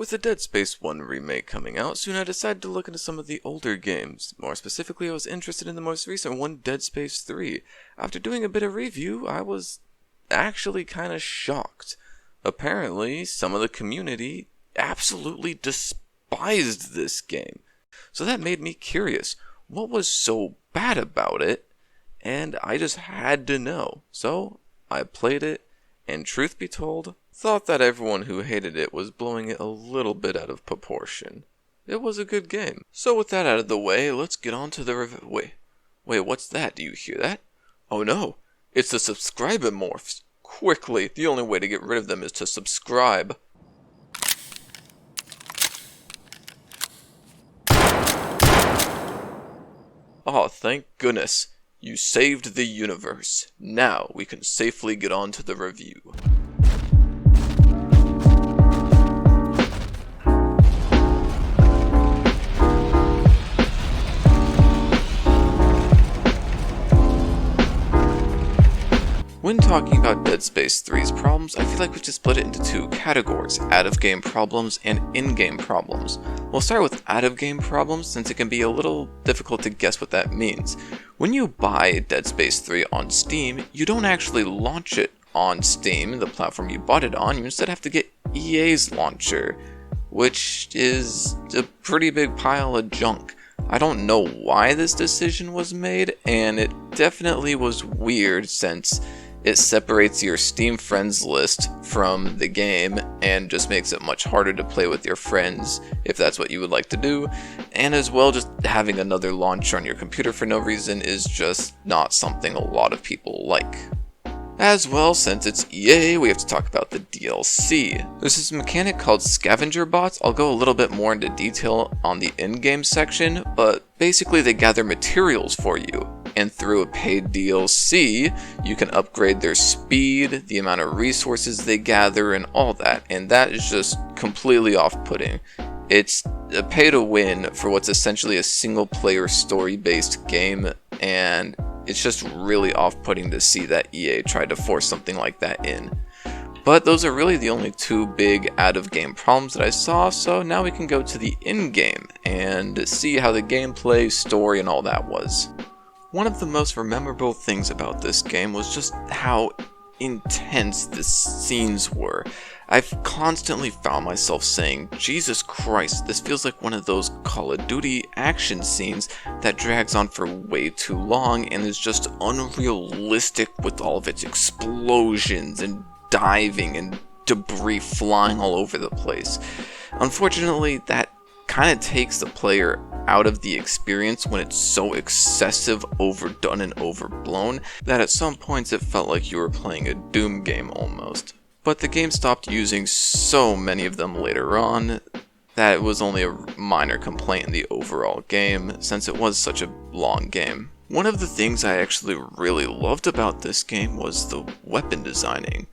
With the Dead Space 1 remake coming out soon, I decided to look into some of the older games. More specifically, I was interested in the most recent one, Dead Space 3. After doing a bit of review, I was actually kind of shocked. Apparently, some of the community absolutely despised this game. So that made me curious. What was so bad about it? And I just had to know. So I played it, and truth be told, thought that everyone who hated it was blowing it a little bit out of proportion. It was a good game. So with that out of the way, let's get on to the Wait, what's that? Do you hear that? Oh no, it's the subscriber morphs. Quickly, the only way to get rid of them is to subscribe. Oh, thank goodness. You saved the universe. Now we can safely get on to the review. When talking about Dead Space 3's problems, I feel like we have to split it into two categories, out-of-game problems and in-game problems. We'll start with out-of-game problems since it can be a little difficult to guess what that means. When you buy Dead Space 3 on Steam, you don't actually launch it on Steam, the platform you bought it on. You instead have to get EA's launcher, which is a pretty big pile of junk. I don't know why this decision was made, and it definitely was weird since it separates your Steam friends list from the game and just makes it much harder to play with your friends if that's what you would like to do. And as well, just having another launcher on your computer for no reason is just not something a lot of people like. As well, since it's EA, we have to talk about the DLC. There's this mechanic called scavenger bots. I'll go a little bit more into detail on the in-game section, but basically they gather materials for you. And through a paid DLC, you can upgrade their speed, the amount of resources they gather, and all that. And that is just completely off-putting. It's a pay-to-win for what's essentially a single-player story-based game, and it's just really off-putting to see that EA tried to force something like that in. But those are really the only two big out-of-game problems that I saw, so now we can go to the in-game and see how the gameplay, story, and all that was. One of the most memorable things about this game was just how intense the scenes were. I've constantly found myself saying, Jesus Christ, this feels like one of those Call of Duty action scenes that drags on for way too long and is just unrealistic with all of its explosions and diving and debris flying all over the place. Unfortunately, that kind of takes the player out of the experience when it's so excessive, overdone, and overblown that at some points it felt like you were playing a Doom game almost. But the game stopped using so many of them later on that it was only a minor complaint in the overall game since it was such a long game. One of the things I actually really loved about this game was the weapon designing.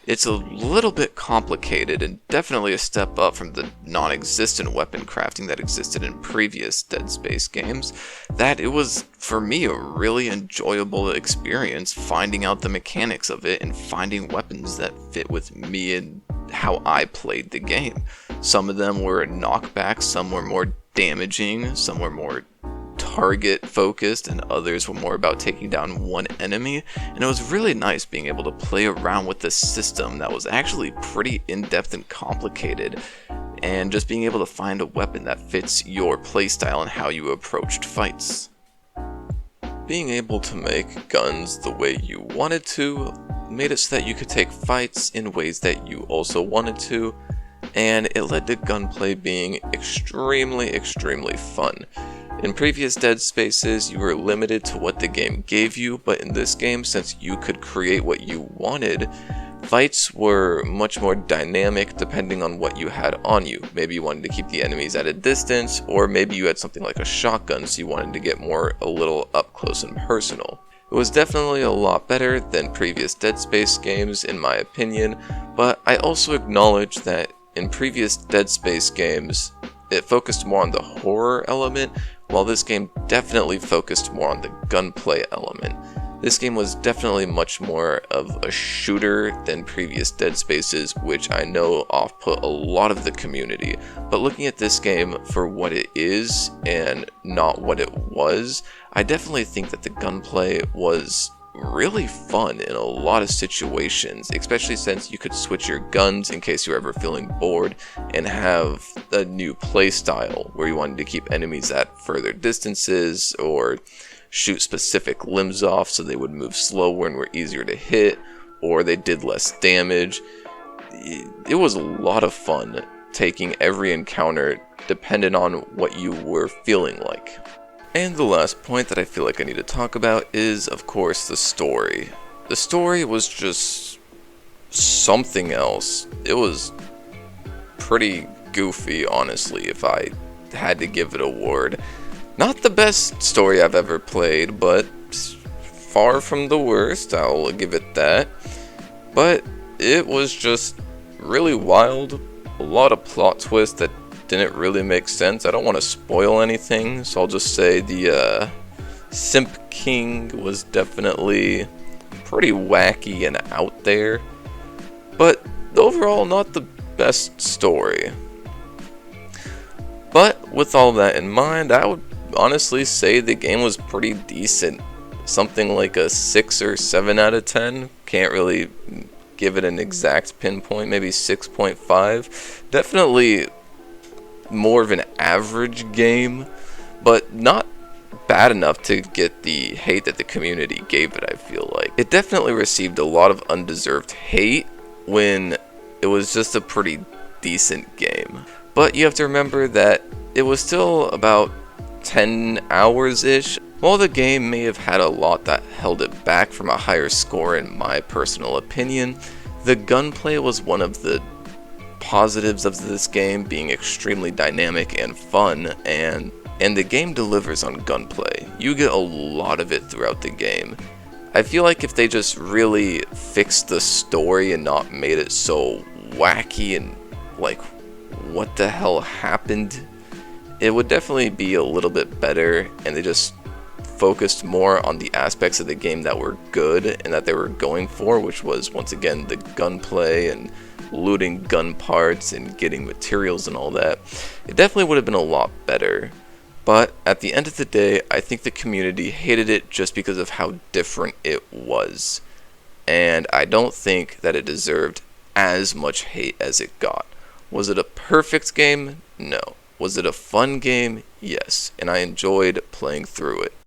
It's a little bit complicated and definitely a step up from the non-existent weapon crafting that existed in previous Dead Space games, that it was, for me, a really enjoyable experience finding out the mechanics of it and finding weapons that fit with me and how I played the game. Some of them were knockbacks, some were more damaging, some were more target focused, and others were more about taking down one enemy, and it was really nice being able to play around with this system that was actually pretty in-depth and complicated, and just being able to find a weapon that fits your playstyle and how you approached fights. Being able to make guns the way you wanted to made it so that you could take fights in ways that you also wanted to, and it led to gunplay being extremely fun. In previous Dead Spaces, you were limited to what the game gave you, but in this game, since you could create what you wanted, fights were much more dynamic depending on what you had on you. Maybe you wanted to keep the enemies at a distance, or maybe you had something like a shotgun, so you wanted to get a little up close and personal. It was definitely a lot better than previous Dead Space games, in my opinion, but I also acknowledge that in previous Dead Space games, it focused more on the horror element, while this game definitely focused more on the gunplay element. This game was definitely much more of a shooter than previous Dead Spaces, which I know off-put a lot of the community. But looking at this game for what it is and not what it was, I definitely think that the gunplay was really fun in a lot of situations, especially since you could switch your guns in case you were ever feeling bored, and have a new playstyle where you wanted to keep enemies at further distances or shoot specific limbs off so they would move slower and were easier to hit, or they did less damage. It was a lot of fun taking every encounter dependent on what you were feeling like. And the last point that I feel like I need to talk about is, of course, the story. The story was just something else. It was pretty goofy, honestly, if I had to give it a word. Not the best story I've ever played, but far from the worst, I'll give it that. But it was just really wild, a lot of plot twists that didn't really make sense. I don't want to spoil anything, so I'll just say the Simp King was definitely pretty wacky and out there, but overall not the best story. But with all that in mind, I would honestly say the game was pretty decent. Something like a 6 or 7 out of 10. Can't really give it an exact pinpoint, maybe 6.5. Definitely more of an average game, but not bad enough to get the hate that the community gave it, I feel like. It definitely received a lot of undeserved hate when it was just a pretty decent game. But you have to remember that it was still about 10 hours-ish. While the game may have had a lot that held it back from a higher score in my personal opinion, the gunplay was one of the positives of this game, being extremely dynamic and fun, and the game delivers on gunplay. You get a lot of it throughout the game. I feel like if they just really fixed the story and not made it so wacky and like, what the hell happened, it would definitely be a little bit better, and they just focused more on the aspects of the game that were good and that they were going for, which was once again the gunplay and looting gun parts and getting materials and all that. It definitely would have been a lot better. But at the end of the day, I think the community hated it just because of how different it was. And I don't think that it deserved as much hate as it got. Was it a perfect game? No. Was it a fun game? Yes. And I enjoyed playing through it.